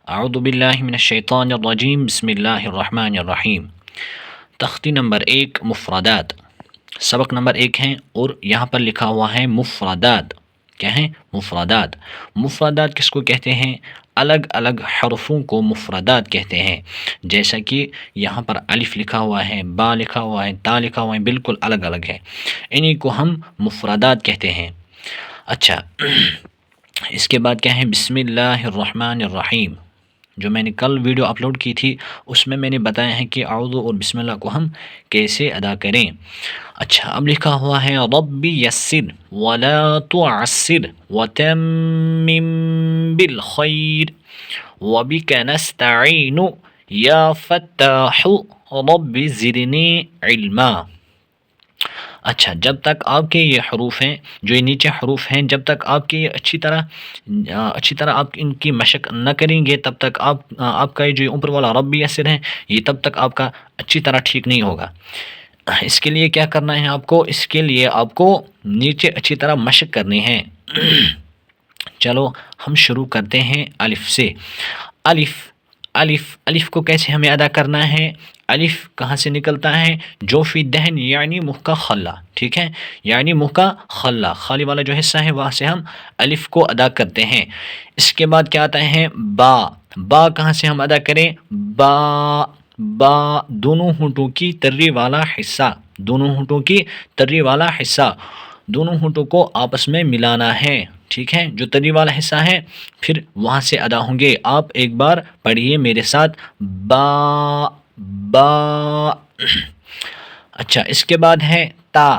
اعوذ باللہ من الشیطان الرجیم بسم اللہ الرحمن الرحیم۔ تختی نمبر 1 مفردات، سبق نمبر 1 ہے اور یہاں پر لکھا ہوا ہے مفردات۔ کیا ہیں؟ مفردات۔ مفردات کس کو کہتے ہیں؟ الگ الگ حرفوں کو مفردات کہتے ہیں۔ جیسا کہ یہاں پر الف لکھا ہوا ہے، با لکھا ہوا ہے، تا لکھا ہوا ہے، بالکل الگ الگ ہے، انہی کو ہم مفردات کہتے ہیں۔ اچھا، اس کے بعد کیا ہے؟ بسم اللہ الرحمن الرحیم۔ جو میں نے کل ویڈیو اپلوڈ کی تھی اس میں نے بتایا ہے کہ اعوذ اور بسم اللہ کو ہم کیسے ادا کریں۔ اچھا، اب لکھا ہوا ہے رب یسر ولا تعسر وتمم بالخیر وبک نستعین یا فتاح رب زدنی علما۔ اچھا، جب تک آپ کے یہ حروف ہیں، جو یہ نیچے حروف ہیں، جب تک آپ کے یہ اچھی طرح آپ ان کی مشق نہ کریں گے تب تک آپ کا یہ جو اوپر والا رب یسر ہے یہ تب تک آپ کا اچھی طرح ٹھیک نہیں ہوگا۔ اس کے لیے کیا کرنا ہے آپ کو؟ اس کے لیے آپ کو نیچے اچھی طرح مشق کرنی ہے۔ چلو ہم شروع کرتے ہیں الف سے۔ الف الف الف کو کیسے ہمیں ادا کرنا ہے؟ الف کہاں سے نکلتا ہے؟ جو فی دہن یعنی منہ کا خلا، ٹھیک ہے، یعنی منہ کا خلا، خالی والا جو حصہ ہے وہاں سے ہم الف کو ادا کرتے ہیں۔ اس کے بعد کیا آتا ہے؟ با۔ با کہاں سے ہم ادا کریں؟ با با دونوں ہونٹوں کی تری والا حصہ، دونوں ہونٹوں کی تری والا حصہ، دونوں ہونٹوں کو آپس میں ملانا ہے، ٹھیک ہے، جو تری والا حصہ ہے پھر وہاں سے ادا ہوں گے۔ آپ ایک بار پڑھیے میرے ساتھ، با با۔ اچھا، اس کے بعد ہے تا۔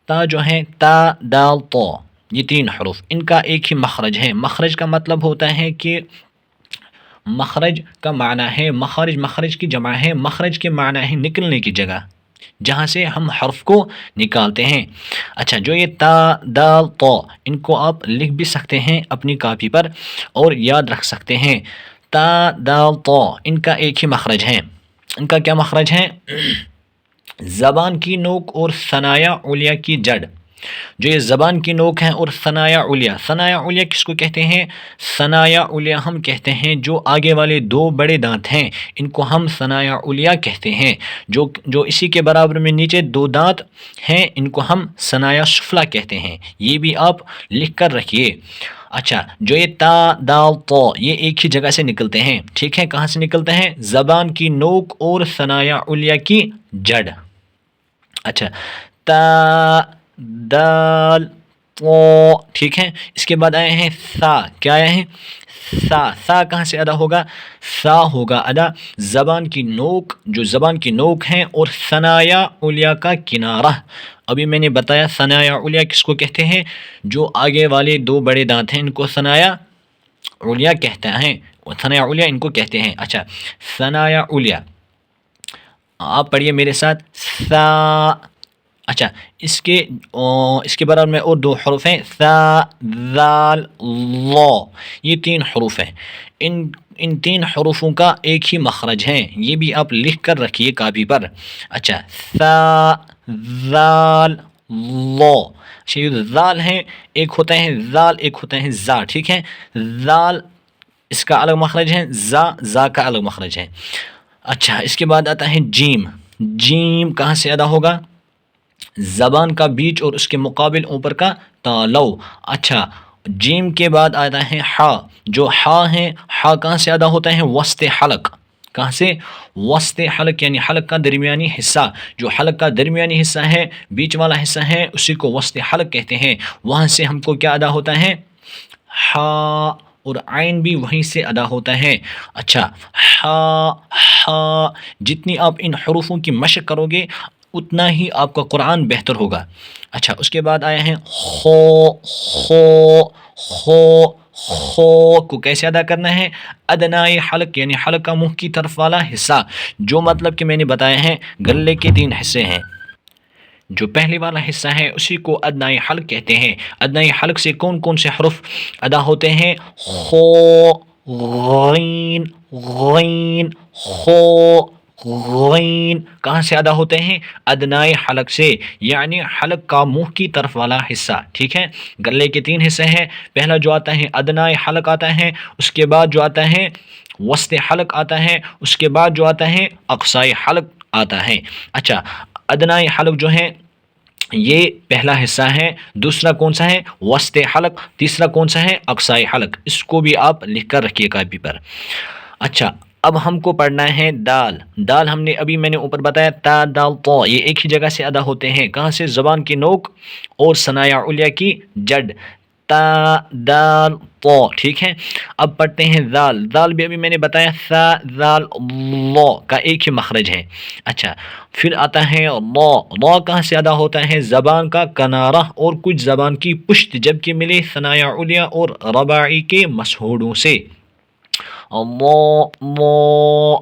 تا جو ہے تا دال تو، یہ 3 حروف، ان کا ایک ہی مخرج ہے۔ مخرج کا مطلب ہوتا ہے کہ مخرج کا معنی ہے مخرج، مخرج کی جمع ہے، مخرج کے معنی ہے نکلنے کی جگہ، جہاں سے ہم حرف کو نکالتے ہیں۔ اچھا، جو یہ تا دال تو، ان کو آپ لکھ بھی سکتے ہیں اپنی کاپی پر اور یاد رکھ سکتے ہیں۔ تا دال تو، ان کا ایک ہی مخرج ہے۔ ان کا کیا مخرج ہے؟ زبان کی نوک اور ثنایا علیہ کی جڑ، جو یہ زبان کی نوک ہے اور ثنایا علیہ، ثنایا علیہ کس کو کہتے ہیں؟ ثنایا علیہ ہم کہتے ہیں جو آگے والے 2 بڑے دانت ہیں، ان کو ہم ثنایا علیہ کہتے ہیں۔ جو اسی کے برابر میں نیچے 2 دانت ہیں ان کو ہم ثنایا سفلی کہتے ہیں۔ یہ بھی آپ لکھ کر رکھیے۔ اچھا، جو یہ تا دال تو، یہ ایک ہی جگہ سے نکلتے ہیں، ٹھیک ہے، کہاں سے نکلتے ہیں؟ زبان کی نوک اور ثنایا علیہ کی جڑ۔ اچھا، تا دال تو، ٹھیک ہے۔ اس کے بعد آئے ہیں سا۔ کیا آئے ہیں؟ سا۔ سا کہاں سے ادا ہوگا؟ سا ہوگا ادا زبان کی نوک، جو زبان کی نوک ہیں اور ثنایا علیہ کا کنارہ۔ ابھی میں نے بتایا ثنایا علیہ کس کو کہتے ہیں؟ جو آگے والے 2 بڑے دانت ہیں ان کو ثنایا علیہ کہتے ہیں، ثنایا علیہ ان کو کہتے ہیں۔ اچھا، ثنایا علیہ، آپ پڑھیے میرے ساتھ، سا۔ اچھا، اس کے برابر میں اور 2 حروف ہیں، ثا ذال لا، یہ 3 حروف ہیں۔ ان 3 حروفوں کا ایک ہی مخرج ہے، یہ بھی آپ لکھ کر رکھیے کاپی پر۔ اچھا، ثا ذال لا، اچھا، یہ ذال ہیں، ایک ہوتا ہے ذال، ایک ہوتا ہے زا، ٹھیک ہے۔ ذال اس کا الگ مخرج ہے، زا کا الگ مخرج ہے۔ اچھا، اس کے بعد آتا ہے جیم۔ جیم کہاں سے ادا ہوگا؟ زبان کا بیچ اور اس کے مقابل اوپر کا تالو۔ اچھا، جیم کے بعد آتا ہے ہا۔ جو ہا ہے، ہا کہاں سے ادا ہوتا ہے؟ وسط حلق۔ کہاں سے؟ وسط حلق، یعنی حلق کا درمیانی حصہ، جو حلق کا درمیانی حصہ ہے، بیچ والا حصہ ہے، اسی کو وسط حلق کہتے ہیں۔ وہاں سے ہم کو کیا ادا ہوتا ہے؟ ہا، اور عین بھی وہیں سے ادا ہوتا ہے۔ اچھا، ہا ہا، جتنی آپ ان حروفوں کی مشق کرو گے اتنا ہی آپ کا قرآن بہتر ہوگا۔ اچھا، اس کے بعد آیا ہے خو۔ خو خو خو کو کیسے ادا کرنا ہے؟ ادنائے حلق، یعنی حلق کا منہ کی طرف والا حصہ، جو مطلب کہ میں نے بتایا ہے گلے کے 3 حصے ہیں، جو پہلے والا حصہ ہے اسی کو ادنائے حلق کہتے ہیں۔ ادنائے حلق سے کون کون سے حروف ادا ہوتے ہیں؟ خو، غین، غین، خو، غین، کہاں سے ادا ہوتے ہیں؟ ادنائے حلق سے، یعنی حلق کا منہ کی طرف والا حصہ، ٹھیک ہے۔ گلے کے 3 حصے ہیں، پہلا جو آتا ہے ادنائے حلق آتا ہے، اس کے بعد جو آتا ہے وسط حلق آتا ہے، اس کے بعد جو آتا ہے اقصائی حلق آتا ہے۔ اچھا، ادنائی حلق جو ہے یہ پہلا حصہ ہے، دوسرا کون سا ہے وسط حلق، تیسرا کون سا ہے اقصائی حلق، اس کو بھی آپ لکھ کر رکھیے کاپی پر۔ اچھا، اب ہم کو پڑھنا ہے دال۔ دال ہم نے ابھی میں نے اوپر بتایا تا دال تو، یہ ایک ہی جگہ سے ادا ہوتے ہیں، کہاں سے؟ زبان کی نوک اور ثنایا علیہ کی جڑ، تا دال تو، ٹھیک ہے۔ اب پڑھتے ہیں دال۔ دال بھی ابھی میں نے بتایا ثا دال لو کا ایک ہی مخرج ہے۔ اچھا، پھر آتا ہے لو۔ لو کہاں سے ادا ہوتا ہے؟ زبان کا کنارہ اور کچھ زبان کی پشت جبکہ ملے ثنایا علیہ اور رباعی کے مسہوڑوں سے۔ مو مو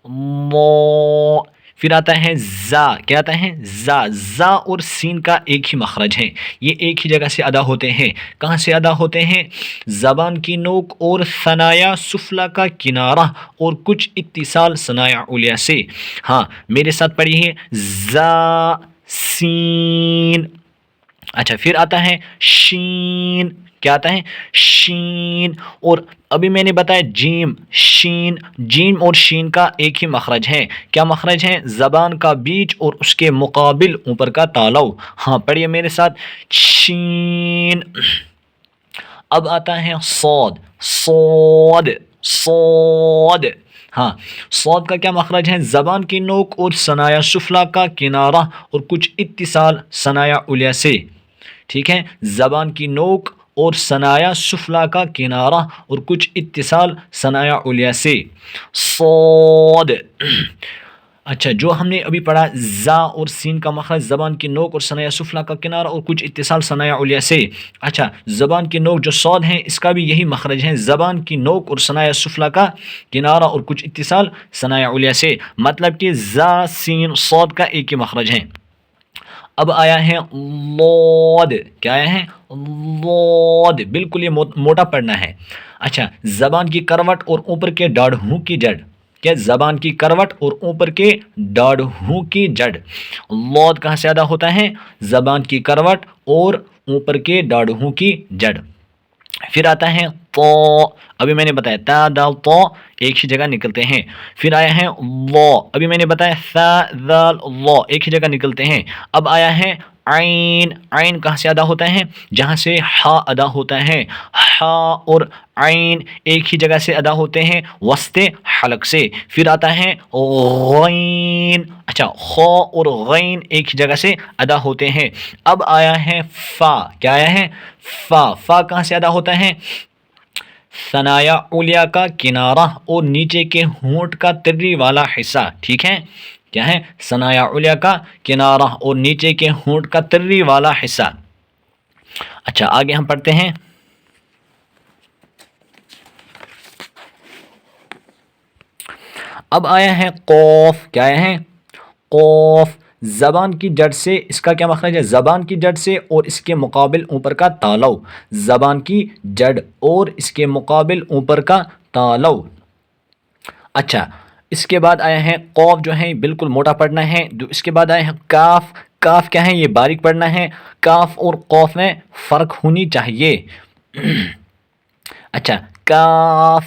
مو۔ پھر آتا ہے زا، کیا آتا ہے؟ زا۔ زا اور سین کا ایک ہی مخرج ہے، یہ ایک ہی جگہ سے ادا ہوتے ہیں، کہاں سے ادا ہوتے ہیں؟ زبان کی نوک اور ثنایا سفلا کا کنارہ اور کچھ اتصال ثنایا علیہ سے۔ ہاں میرے ساتھ پڑھیے، زا سین۔ اچھا، پھر آتا ہے شین، کیا آتا ہے؟ شین۔ اور ابھی میں نے بتایا جیم، شین۔ جیم اور شین کا ایک ہی مخرج ہے، کیا مخرج ہے؟ زبان کا بیچ اور اس کے مقابل اوپر کا تالو۔ ہاں پڑھیے میرے ساتھ، شین۔ اب آتا ہے صاد، صاد صاد۔ ہاں، صاد کا کیا مخرج ہے؟ زبان کی نوک اور ثنایا سفلا کا کنارہ اور کچھ اتصال ثنایا علیہ سے، ٹھیک ہے۔ زبان کی نوک اور ثنایا سفلا کا کنارہ اور کچھ اتصال ثنایا علیہ سے، صاد۔ اچھا، جو ہم نے ابھی پڑھا زا اور سین کا مخرج زبان کی نوک اور ثنایا سفلا کا کنارہ اور کچھ اتصال ثنایا علیہ سے۔ اچھا، زبان کی نوک جو صاد ہے اس کا بھی یہی مخرج ہے، زبان کی نوک اور ثنایا سفلا کا کنارہ اور کچھ اتصال ثنایا علیہ سے، مطلب کہ زا سین صاد کا ایک ہی مخرج ہے۔ اب آیا ہے لود، کیا آیا ہے؟ لود، بالکل یہ موٹا پڑھنا ہے۔ اچھا، زبان کی کروٹ اور اوپر کے ڈاڑھوں کی جڑ، کیا؟ زبان کی کروٹ اور اوپر کے ڈاڑھوں کی جڑ، لود کہاں سے ادا ہوتا ہے؟ زبان کی کروٹ اور اوپر کے ڈاڑھوں کی جڑ۔ پھر آتا ہے تو، ابھی میں نے بتایا تا دال تو ایک ہی جگہ نکلتے ہیں۔ پھر آیا ہے لو، ابھی میں نے بتایا ثا دال لو ایک ہی جگہ نکلتے ہیں۔ اب آیا ہے عین۔ عین کہاں سے ادا ہوتا ہے؟ جہاں سے ہا ادا ہوتا ہے، ہا اور عین ایک ہی جگہ سے ادا ہوتے ہیں، وسط حلق سے۔ پھر آتا ہے غین۔ اچھا، خو اور غین ایک ہی جگہ سے ادا ہوتے ہیں۔ اب آیا ہے فا، کیا آیا ہے؟ فا۔ فا کہاں سے ادا ہوتا ہے؟ ثنایا علیہ کا کنارہ اور نیچے کے ہونٹ کا تری والا حصہ، ٹھیک ہے۔ کیا ہے؟ ثنایا علیہ کا کنارہ اور نیچے کے ہونٹ کا تری والا حصہ۔ اچھا، آگے ہم پڑھتے ہیں، اب آیا ہے قوف، کیا آیا ہے؟ قوف۔ زبان کی جڑ سے، اس کا کیا مخرج ہے؟ زبان کی جڑ سے اور اس کے مقابل اوپر کا تالو، زبان کی جڑ اور اس کے مقابل اوپر کا تالو۔ اچھا، اس کے بعد آیا ہے قوف، جو ہے بالکل موٹا پڑھنا ہے۔ اس کے بعد آیا ہے کاف۔ کاف کیا ہے؟ یہ باریک پڑھنا ہے۔ کاف اور قوف میں فرق ہونی چاہیے۔ اچھا، کاف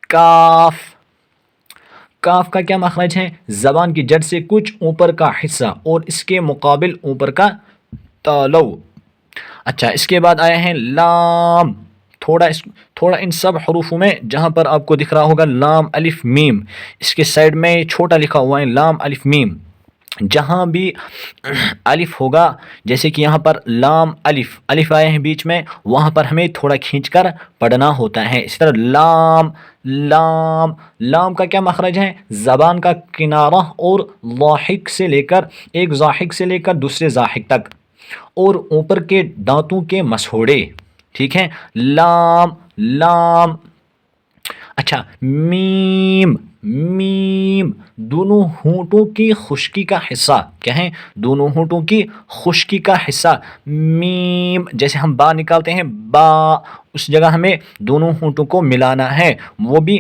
کاف۔ کاف کا کیا مخرج ہے؟ زبان کی جڑ سے کچھ اوپر کا حصہ اور اس کے مقابل اوپر کا تالو۔ اچھا، اس کے بعد آیا ہے لام۔ تھوڑا ان سب حروفوں میں جہاں پر آپ کو دکھ رہا ہوگا لام الف میم، اس کے سائڈ میں چھوٹا لکھا ہوا ہے لام الف میم، جہاں بھی الف ہوگا، جیسے کہ یہاں پر لام الف، الف آئے ہیں بیچ میں، وہاں پر ہمیں تھوڑا کھینچ کر پڑھنا ہوتا ہے۔ اسی طرح لام لام۔ لام کا کیا مخرج ہے؟ زبان کا کنارہ اور لاحق سے لے کر، ایک ضاحک سے لے کر دوسرے ضاحک تک، اور اوپر کے دانتوں کے مسہوڑے، ٹھیک ہے۔ لام لام۔ اچھا، میم میم۔ دونوں ہونٹوں کی خشکی کا حصہ، کیا ہے؟ دونوں ہونٹوں کی خشکی کا حصہ، میم۔ جیسے ہم با نکالتے ہیں، با، اس جگہ ہمیں دونوں ہونٹوں کو ملانا ہے، وہ بھی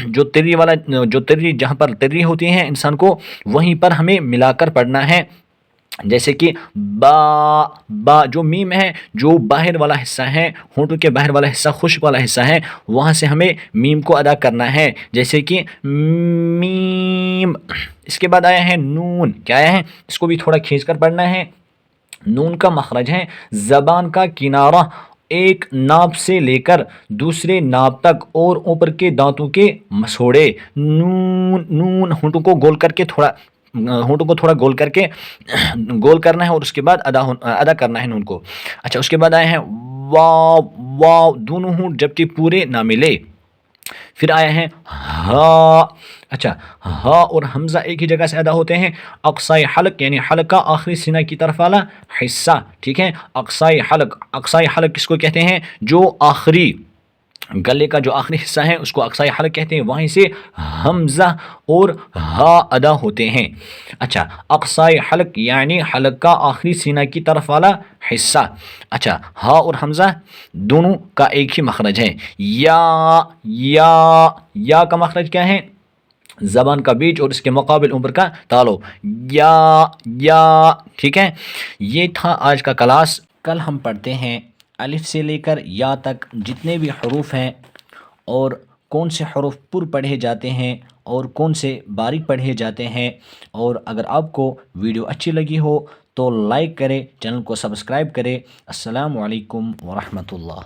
جو تری والا، جو تری جہاں پر تری ہوتی ہے انسان کو، وہیں پر ہمیں ملا کر پڑھنا ہے۔ جیسے کہ با، با جو میم ہے، جو باہر والا حصہ ہے، ہونٹوں کے باہر والا حصہ، خشک والا حصہ ہے، وہاں سے ہمیں میم کو ادا کرنا ہے، جیسے کہ میم۔ اس کے بعد آیا ہے نون، کیا آیا ہے؟ اس کو بھی تھوڑا کھینچ کر پڑھنا ہے۔ نون کا مخرج ہے زبان کا کنارہ ایک ناپ سے لے کر دوسرے ناپ تک اور اوپر کے دانتوں کے مسوڑے۔ نون، نون ہونٹوں کو گول کر کے تھوڑا، ہونٹوں کو تھوڑا گول کر کے گول کرنا ہے، اور اس کے بعد ادا کرنا ہے نون کو۔ اچھا، اس کے بعد آئے ہیں واو، واو دونوں ہونٹ جبکہ پورے نہ ملے۔ پھر آیا ہے ہا۔ اچھا، ہا اور حمزہ ایک ہی جگہ سے ادا ہوتے ہیں۔ اقصائی حلق یعنی حلق کا آخری سینہ کی طرف والا حصہ، ٹھیک ہے، اقصائی حلق۔ اقصائی حلق کس کو کہتے ہیں؟ جو آخری گلے کا جو آخری حصہ ہے اس کو اقصائی حلق کہتے ہیں، وہیں سے حمزہ اور ہا ادا ہوتے ہیں۔ اچھا، اقصائی حلق یعنی حلق کا آخری سینہ کی طرف والا حصہ۔ اچھا، ہا اور حمزہ دونوں کا ایک ہی مخرج ہے۔ یا، یا کا مخرج کیا ہے؟ زبان کا بیچ اور اس کے مقابل اوپر کا تالو، یا، ٹھیک ہے۔ یہ تھا آج کا کلاس۔ کل ہم پڑھتے ہیں الف سے لے کر یا تک جتنے بھی حروف ہیں، اور کون سے حروف پر پڑھے جاتے ہیں اور کون سے باریک پڑھے جاتے ہیں۔ اور اگر آپ کو ویڈیو اچھی لگی ہو تو لائک کریں، چینل کو سبسکرائب کریں۔ السلام علیکم ورحمۃ اللہ۔